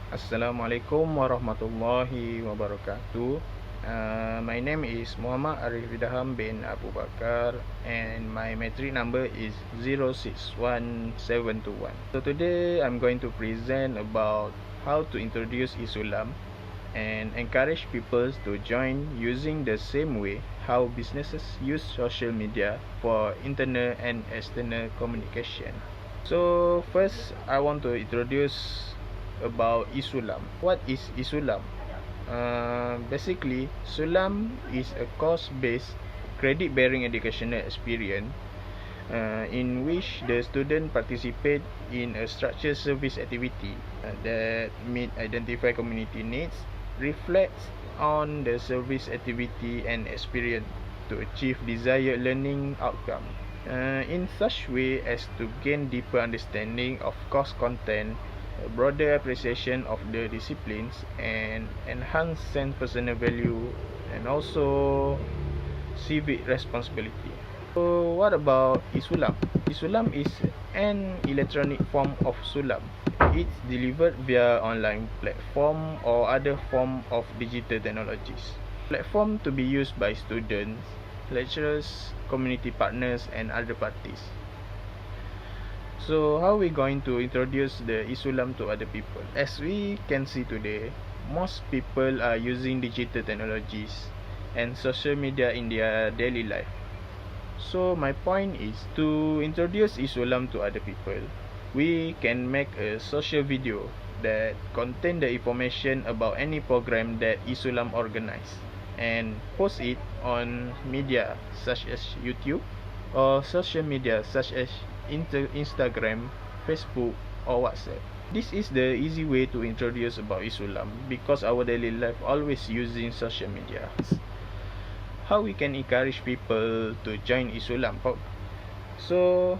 Assalamualaikum warahmatullahi wabarakatuh. My name is Muhammad ARIF IDHAM bin Abu Bakar and my metric number is 061721. So today I'm going to present about how to introduce Isulam and encourage people to join using the same way how businesses use social media for internal and external communication. So first I want to introduce about Isulam. What is Isulam? Basically, Sulam is a course-based credit-bearing educational experience in which the student participate in a structured service activity that meet identified community needs, reflects on the service activity and experience to achieve desired learning outcome in such way as to gain deeper understanding of course content, a broader appreciation of the disciplines, and enhance sense personal value and also civic responsibility. So what about Isulam? Isulam is an electronic form of Sulam. It's delivered via online platform or other form of digital technologies. Platform to be used by students, lecturers, community partners and other parties. So how are we going to introduce the Isulam to other people? As we can see today, most people are using digital technologies and social media in their daily life. So my point is to introduce Isulam to other people. We can make a social video that contain the information about any program that Isulam organize and post it on media such as YouTube or social media such as Instagram, Facebook or WhatsApp. This is the easy way to introduce about Isulam because our daily life always using social media. How we can encourage people to join Isulam? So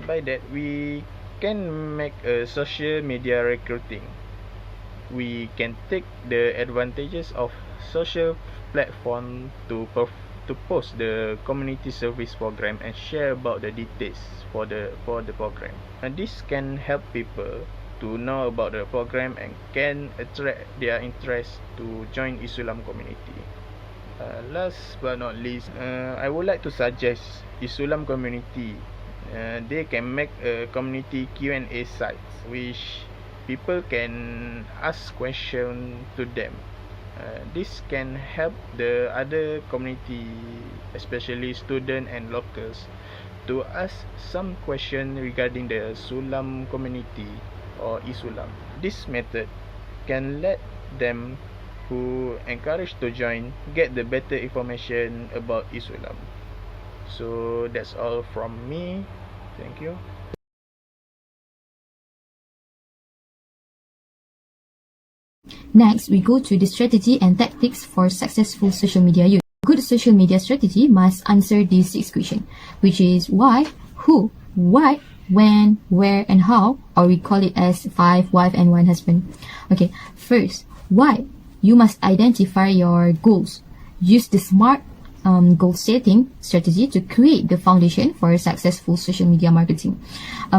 by that we can make a social media recruiting. We can take the advantages of social platform to post the community service program and share about the details for the program. And this can help people to know about the program and can attract their interest to join Isulam community. Last but not least, I would like to suggest Isulam community. They can make a community Q&A site which people can ask questions to them. This can help the other community, especially students and locals, to ask some question regarding the Sulam community or Isulam. This method can let them who encouraged to join get the better information about Isulam. So that's all from me. Thank you. Next, we go to the strategy and tactics for successful social media use. Good social media strategy must answer these 6 questions, which is why, who, what, when, where, and how, or we call it as 5 wife and 1 husband. Okay, first, why? You must identify your goals. Use the SMART goal setting strategy to create the foundation for successful social media marketing.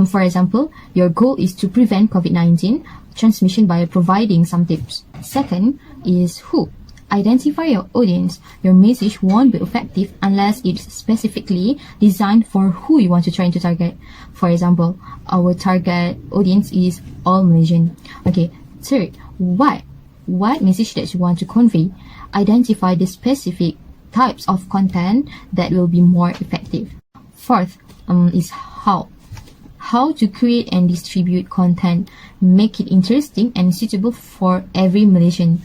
For example, your goal is to prevent COVID-19 transmission by providing some tips. Second is who. Identify your audience. Your message won't be effective unless it's specifically designed for who you want to try to target. For example, our target audience is all Malaysian. Okay. Third, what? What message that you want to convey? Identify the specific types of content that will be more effective. Fourth is how. How to create and distribute content, make it interesting and suitable for every Malaysian.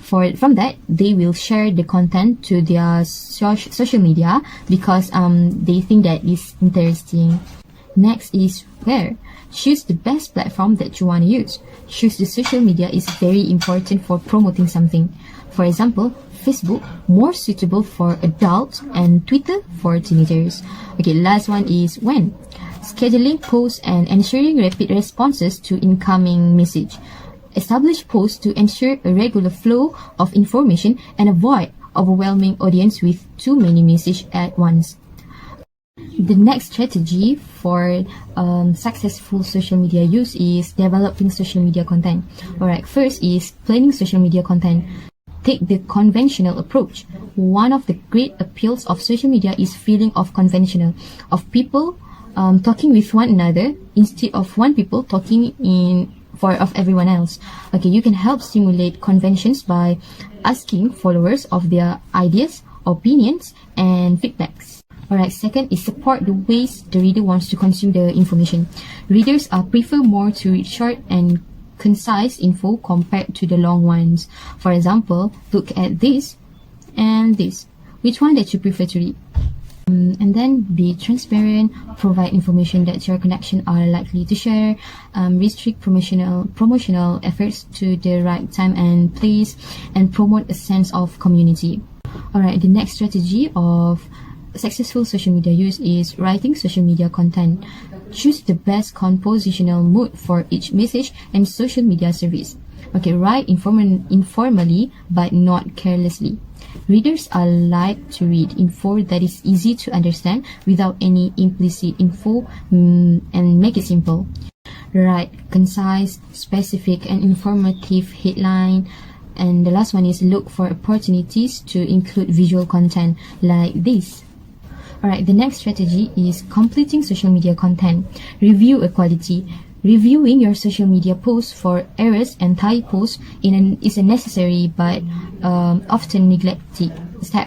From that, they will share the content to their social media because they think that is interesting. Next is where. Choose the best platform that you want to use. Choose the social media is very important for promoting something. For example, Facebook more suitable for adults and Twitter for teenagers. Okay, last one is when. Scheduling posts and ensuring rapid responses to incoming message. Establish posts to ensure a regular flow of information and avoid overwhelming audience with too many messages at once. The next strategy for successful social media use is developing social media content. Alright, first is planning social media content. Take the conventional approach. One of the great appeals of social media is feeling of conventional, of people talking with one another instead of one people talking of everyone else. Okay, you can help stimulate conventions by asking followers of their ideas, opinions, and feedbacks. Alright, second is support the ways the reader wants to consume the information. Readers prefer more to read short and concise info compared to the long ones. For example, look at this and this. Which one that you prefer to read? And then be transparent, provide information that your connection are likely to share, restrict promotional efforts to the right time and place, and promote a sense of community. Alright, the next strategy of successful social media use is writing social media content. Choose the best compositional mood for each message and social media service. Okay, write informally but not carelessly. Readers are like to read info that is easy to understand without any implicit info, and make it simple. Write concise, specific, and informative headline. And the last one is look for opportunities to include visual content like this. Alright, the next strategy is completing social media content. Review equality. Reviewing your social media posts for errors and typos is a necessary but often neglected step.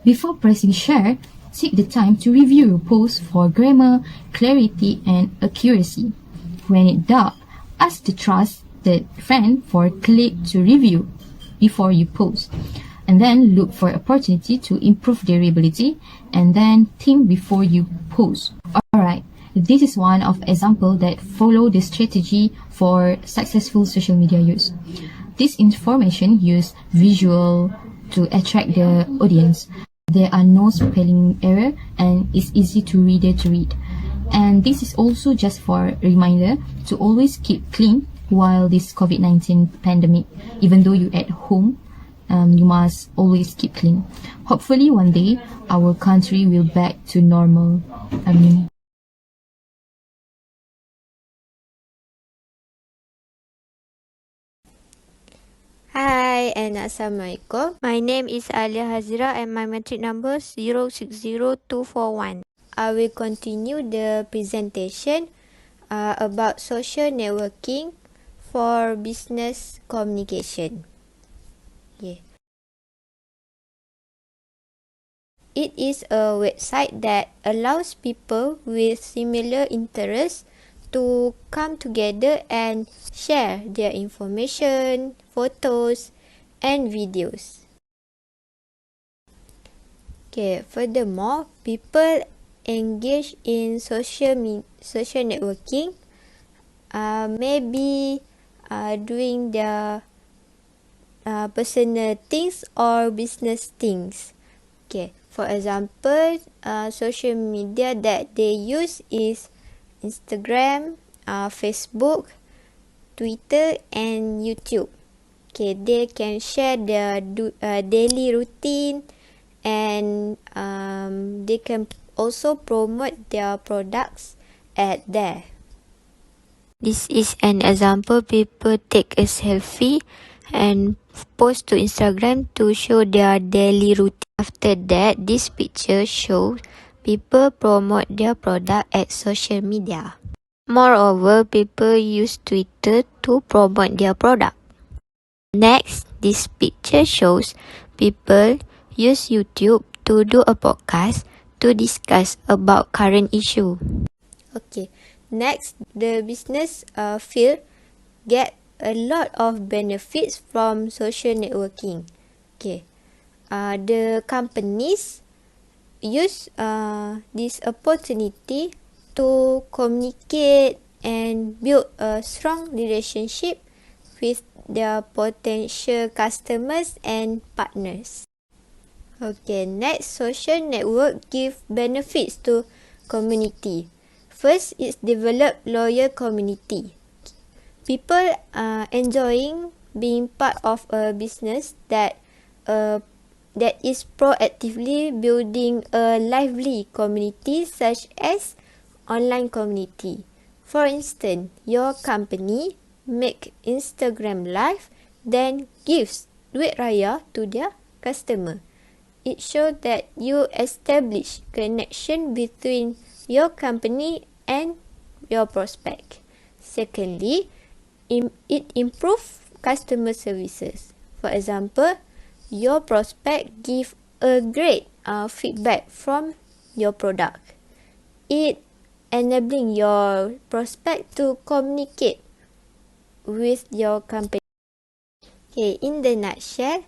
Before pressing share, take the time to review your post for grammar, clarity, and accuracy. When in doubt, ask the trusted friend for click to review before you post. And then look for opportunity to improve durability, and then think before you post. Alright, this is one of example that follow the strategy for successful social media use. This information use visual to attract the audience. There are no spelling error and it's easy to read. And this is also just for a reminder to always keep clean while this COVID-19 pandemic. Even though you're at home, you must always keep clean. Hopefully one day our country will back to normal. Hi and Assalamualaikum. My name is Aliah Hazirah and my metric number 060241. I will continue the presentation about social networking for business communication. Yeah. It is a website that allows people with similar interests to come together and share their information, photos, and videos. Okay, furthermore, people engage in social networking, maybe doing their personal things or business things. Okay, for example, social media that they use is Instagram, Facebook, Twitter, and YouTube. Okay, they can share their daily routine, and they can also promote their products at there. This is an example. People take a selfie and post to Instagram to show their daily routine. After that, this picture shows people promote their product at social media. Moreover, people use Twitter to promote their product. Next, this picture shows people use YouTube to do a podcast to discuss about current issue. Okay, next, the business field get a lot of benefits from social networking. Okay, the companies use this opportunity to communicate and build a strong relationship with their potential customers and partners. Okay, next, social network give benefits to community. First is develop loyal community. People enjoying being part of a business that that is proactively building a lively community such as online community. For instance, your company make Instagram live then gives duit raya to their customer. It shows that you establish connection between your company and your prospect. Secondly, it improves customer services. For example, your prospect give a great feedback from your product. It enabling your prospect to communicate with your company. Okay, in the nutshell,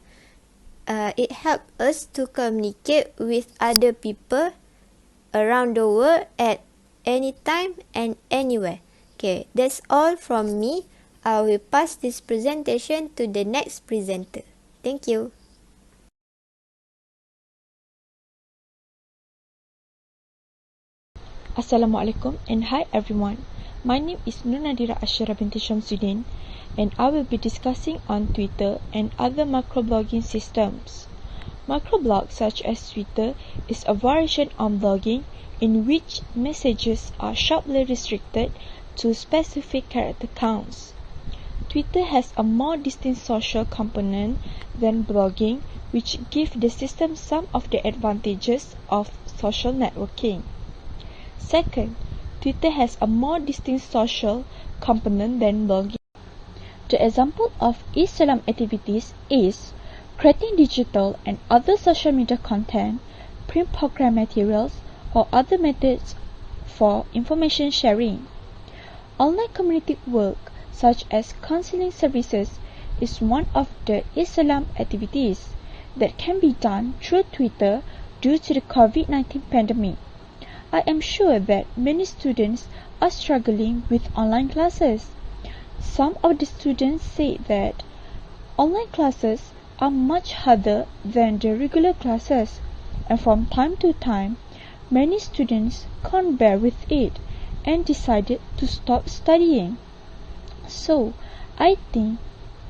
it helps us to communicate with other people around the world at any time and anywhere. Okay, that's all from me. I will pass this presentation to the next presenter. Thank you. Assalamualaikum and hi everyone. My name is NADIRA ASHIRA binti SHAMSUDIN and I will be discussing on Twitter and other microblogging systems. Microblogs such as Twitter is a variation on blogging in which messages are sharply restricted to specific character counts. Twitter has a more distinct social component than blogging, which gives the system some of the advantages of social networking. Second, Twitter has a more distinct social component than blogging. The example of Islam activities is creating digital and other social media content, print program materials, or other methods for information sharing. Online community work such as counseling services is one of the Islam activities that can be done through Twitter due to the COVID-19 pandemic. I am sure that many students are struggling with online classes. Some of the students say that online classes are much harder than the regular classes, and from time to time, many students can't bear with it and decided to stop studying. So, I think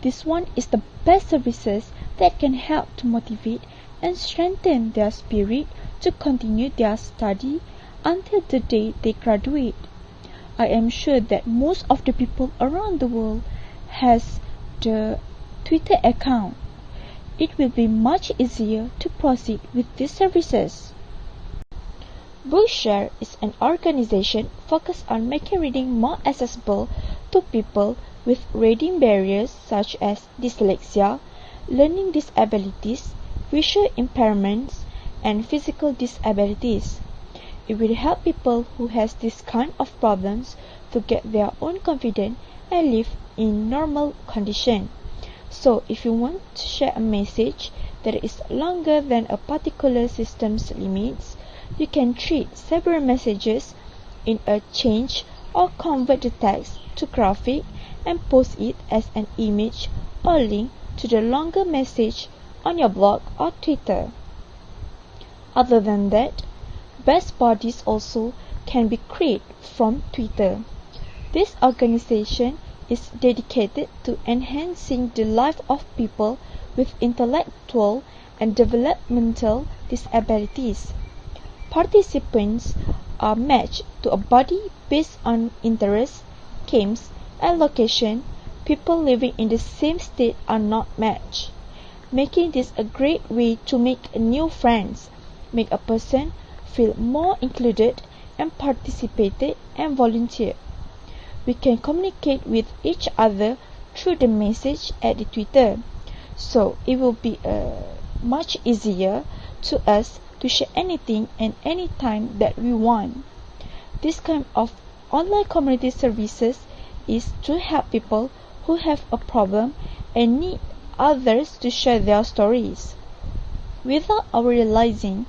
this one is the best services that can help to motivate and strengthen their spirit to continue their study until the day they graduate. I am sure that most of the people around the world has the Twitter account. It will be much easier to proceed with these services. Bookshare is an organization focused on making reading more accessible to people with reading barriers such as dyslexia, learning disabilities, visual impairments, and physical disabilities. It will help people who has this kind of problems to get their own confidence and live in normal condition. So if you want to share a message that is longer than a particular system's limits, you can treat several messages in a change or convert the text to graphic and post it as an image or link to the longer message on your blog or Twitter. Other than that, best buddies also can be created from Twitter. This organization is dedicated to enhancing the life of people with intellectual and developmental disabilities. Participants are matched to a buddy based on interests, games, and location. People living in the same state are not matched, making this a great way to make new friends, make a person feel more included and participated and volunteer. We can communicate with each other through the message at the Twitter, so it will be much easier to us to share anything and anytime that we want. This kind of online community services is to help people who have a problem and need others to share their stories. Without our realizing,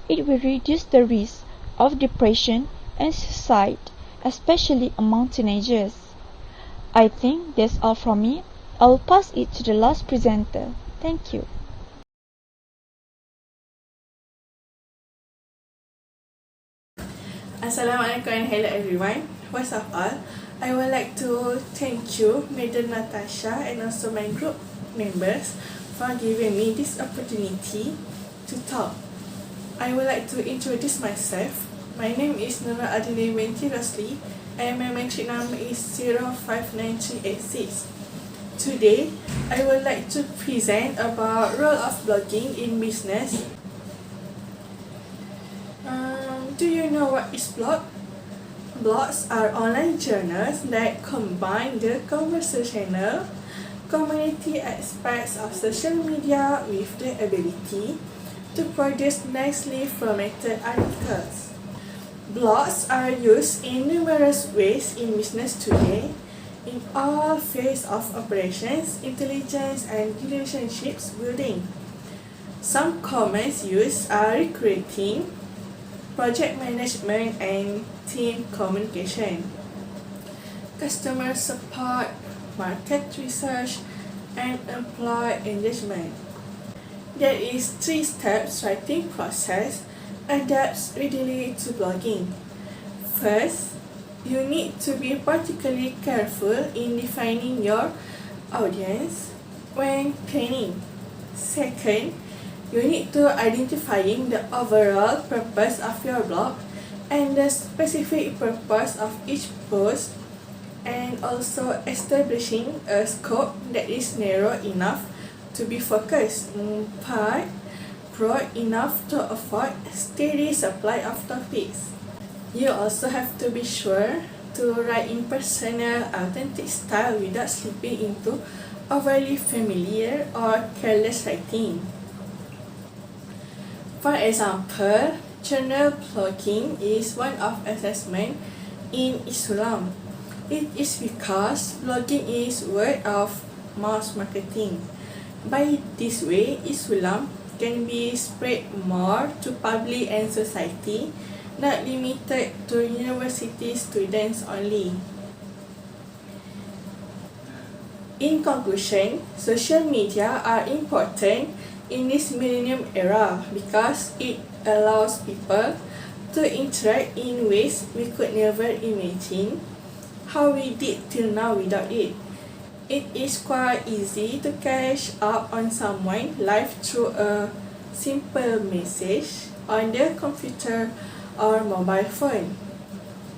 it will reduce the risk of depression and suicide, especially among teenagers. I think that's all from me. I will pass it to the last presenter. Thank you. Assalamualaikum and hello everyone. First of all, I would like to thank you, Madam Natasha, and also my group members for giving me this opportunity to talk. I would like to introduce myself. My name is BINTI ROSLI and my metric number is 059386. Today, I would like to present about role of blogging in business. Do you know what is blog? Blogs are online journals that combine the conversational, community aspects of social media with the ability to produce nicely formatted articles. Blogs are used in numerous ways in business today, in all phases of operations, intelligence, and relationships building. Some common use are recruiting, project management, and team communication, customer support, market research, and employee engagement. There is 3 steps writing process adapts readily to blogging. First, you need to be particularly careful in defining your audience when planning. Second, you need to identifying the overall purpose of your blog and the specific purpose of each post, and also establishing a scope that is narrow enough to be focused, but broad enough to afford steady supply of topics. You also have to be sure to write in personal, authentic style without slipping into overly familiar or careless writing. For example, journal blogging is one of assessment in Islam. It is because blogging is word of mouth marketing. By this way, Islam can be spread more to public and society, not limited to university students only. In conclusion, social media are important in this millennium era because it allows people to interact in ways we could never imagine how we did till now without it. It is quite easy to catch up on someone live through a simple message on their computer or mobile phone,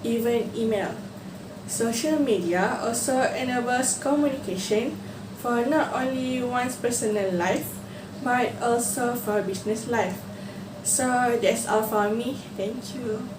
even email. Social media also enables communication for not only one's personal life, but also for business life. So that's all for me. Thank you.